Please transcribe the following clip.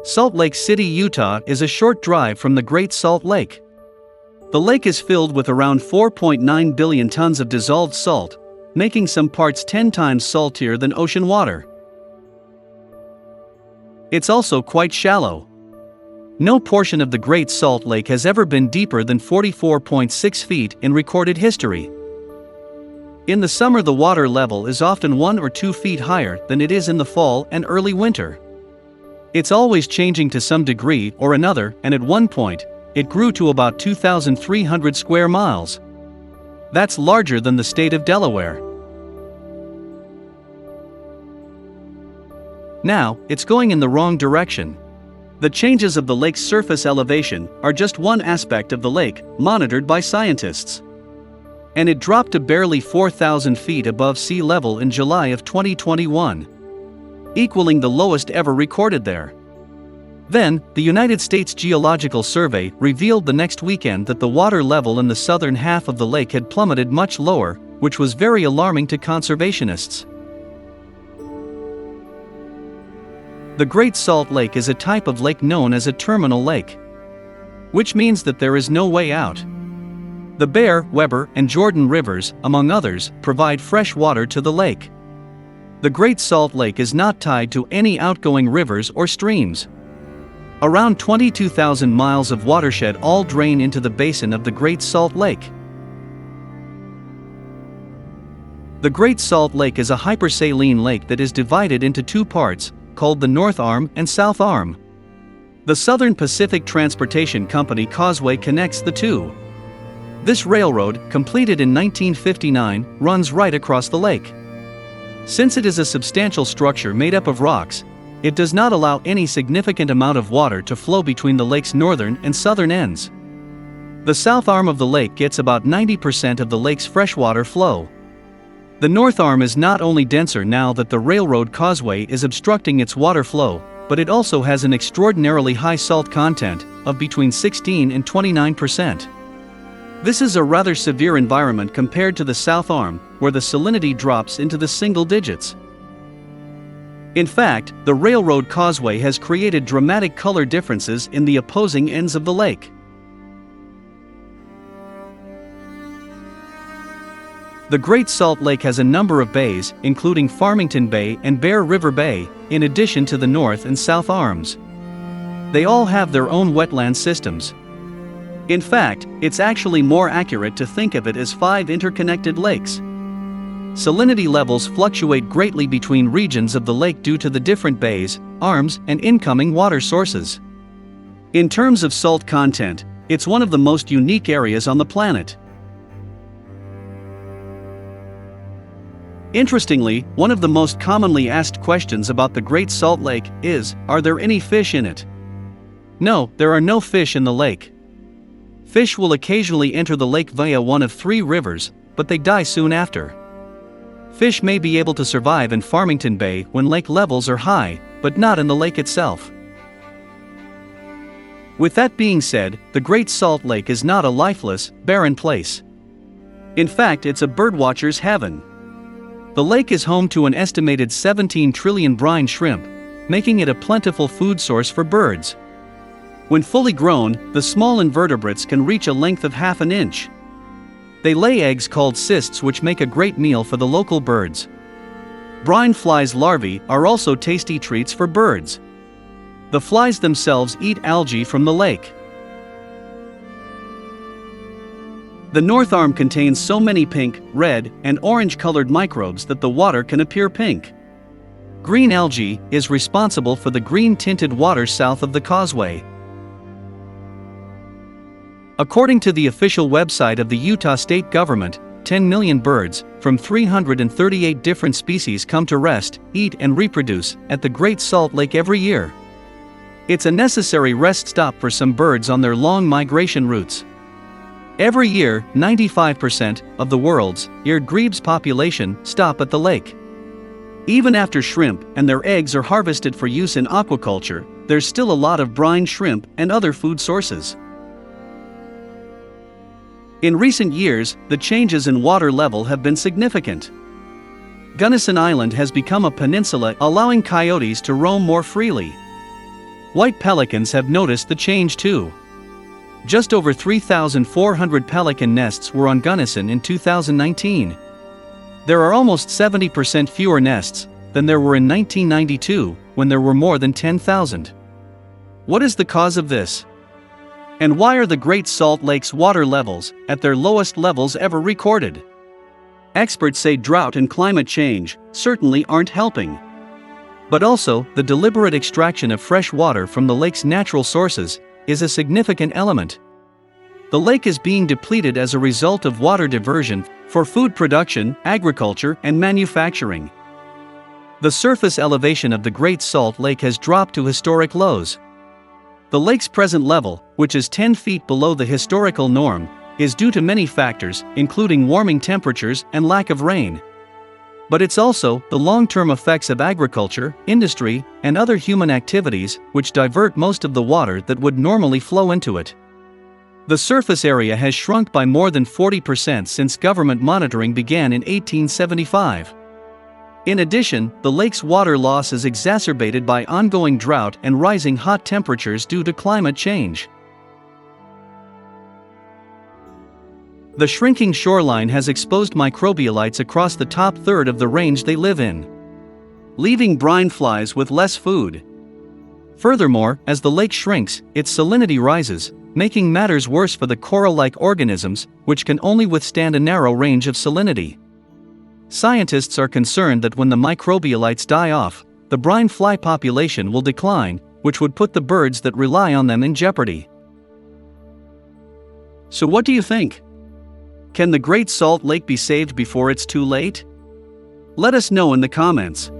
Salt Lake City, Utah is a short drive from the Great Salt Lake. The lake is filled with around 4.9 billion tons of dissolved salt, making some parts 10 times saltier than ocean water. It's also quite shallow. No portion of the Great Salt Lake has ever been deeper than 44.6 feet in recorded history. In the summer, the water level is often 1 or 2 feet higher than it is in the fall and early winter. It's always changing to some degree or another, and at one point, it grew to about 2,300 square miles. That's larger than the state of Delaware. Now, it's going in the wrong direction. The changes of the lake's surface elevation are just one aspect of the lake, monitored by scientists. And it dropped to barely 4,000 feet above sea level in July of 2021. Equaling the lowest ever recorded there. Then, the United States Geological Survey revealed the next weekend that the water level in the southern half of the lake had plummeted much lower, which was very alarming to conservationists. The Great Salt Lake is a type of lake known as a terminal lake, which means that there is no way out. The Bear, Weber, and Jordan rivers, among others, provide fresh water to the lake. The Great Salt Lake is not tied to any outgoing rivers or streams. Around 22,000 miles of watershed all drain into the basin of the Great Salt Lake. The Great Salt Lake is a hypersaline lake that is divided into two parts, called the North Arm and South Arm. The Southern Pacific Transportation Company Causeway connects the two. This railroad, completed in 1959, runs right across the lake. Since it is a substantial structure made up of rocks, it does not allow any significant amount of water to flow between the lake's northern and southern ends. The south arm of the lake gets about 90% of the lake's freshwater flow. The north arm is not only denser now that the railroad causeway is obstructing its water flow, but it also has an extraordinarily high salt content, of between 16 and 29%. This is a rather severe environment compared to the South Arm, where the salinity drops into the single digits. In fact, the railroad causeway has created dramatic color differences in the opposing ends of the lake. The Great Salt Lake has a number of bays, including Farmington Bay and Bear River Bay, in addition to the North and South Arms. They all have their own wetland systems. In fact, it's actually more accurate to think of it as 5 interconnected lakes. Salinity levels fluctuate greatly between regions of the lake due to the different bays, arms, and incoming water sources. In terms of salt content, it's one of the most unique areas on the planet. Interestingly, one of the most commonly asked questions about the Great Salt Lake is, are there any fish in it? No, there are no fish in the lake. Fish will occasionally enter the lake via one of 3 rivers, but they die soon after. Fish may be able to survive in Farmington Bay when lake levels are high, but not in the lake itself. With that being said, the Great Salt Lake is not a lifeless, barren place. In fact, it's a birdwatcher's heaven. The lake is home to an estimated 17 trillion brine shrimp, making it a plentiful food source for birds. When fully grown, the small invertebrates can reach a length of half an inch. They lay eggs called cysts which make a great meal for the local birds. Brine flies' larvae are also tasty treats for birds. The flies themselves eat algae from the lake. The North Arm contains so many pink, red, and orange-colored microbes that the water can appear pink. Green algae is responsible for the green-tinted water south of the causeway. According to the official website of the Utah state government, 10 million birds, from 338 different species come to rest, eat and reproduce, at the Great Salt Lake every year. It's a necessary rest stop for some birds on their long migration routes. Every year, 95% of the world's eared grebes population stop at the lake. Even after shrimp and their eggs are harvested for use in aquaculture, there's still a lot of brine shrimp and other food sources. In recent years, the changes in water level have been significant. Gunnison Island has become a peninsula, allowing coyotes to roam more freely. White pelicans have noticed the change too. Just over 3,400 pelican nests were on Gunnison in 2019. There are almost 70% fewer nests than there were in 1992, when there were more than 10,000. What is the cause of this? And why are the Great Salt Lake's water levels at their lowest levels ever recorded? Experts say drought and climate change certainly aren't helping. But also, the deliberate extraction of fresh water from the lake's natural sources is a significant element. The lake is being depleted as a result of water diversion for food production, agriculture, and manufacturing. The surface elevation of the Great Salt Lake has dropped to historic lows. The lake's present level, which is 10 feet below the historical norm, is due to many factors, including warming temperatures and lack of rain. But it's also the long-term effects of agriculture, industry, and other human activities which divert most of the water that would normally flow into it. The surface area has shrunk by more than 40% since government monitoring began in 1875. In addition, the lake's water loss is exacerbated by ongoing drought and rising hot temperatures due to climate change. The shrinking shoreline has exposed microbialites across the top third of the range they live in, leaving brine flies with less food. Furthermore, as the lake shrinks, its salinity rises, making matters worse for the coral-like organisms, which can only withstand a narrow range of salinity. Scientists are concerned that when the microbialites die off, the brine fly population will decline, which would put the birds that rely on them in jeopardy. So what do you think? Can the Great Salt Lake be saved before it's too late? Let us know in the comments.